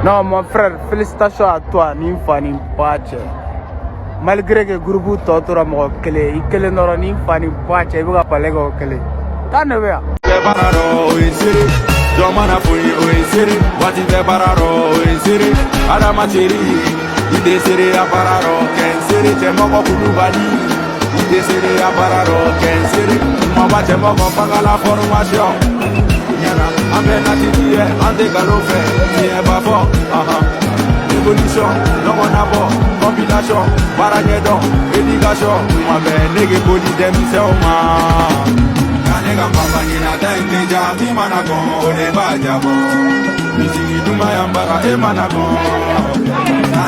Non, mon frère, félicitations à toi, ni fani pache. Malgré que groupe Totora mo kele, ikele noro ni fani pache, ibuka palega kele. Tane wea. Bararo oisiri, Jomana funi oisiri, wati te bararo oisiri, Adama chiri, ide siri apararo, kensiri, chemoko kulubani, ide siri apararo, kensiri, mama chemoko pagala formation. Yana, amena titiye, ante galofe, tiye bafo, Evolution, non on a bon, combination, baragedon, éducation, ma belle, nègre poli, demise au ma. Nigga papa nina tenge jami manako ole bajabo Misiki duma yambara e manako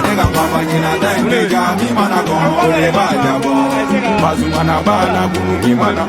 Nigga papa nina tenge jami manako ole bajabo Bazumana bana kunu imana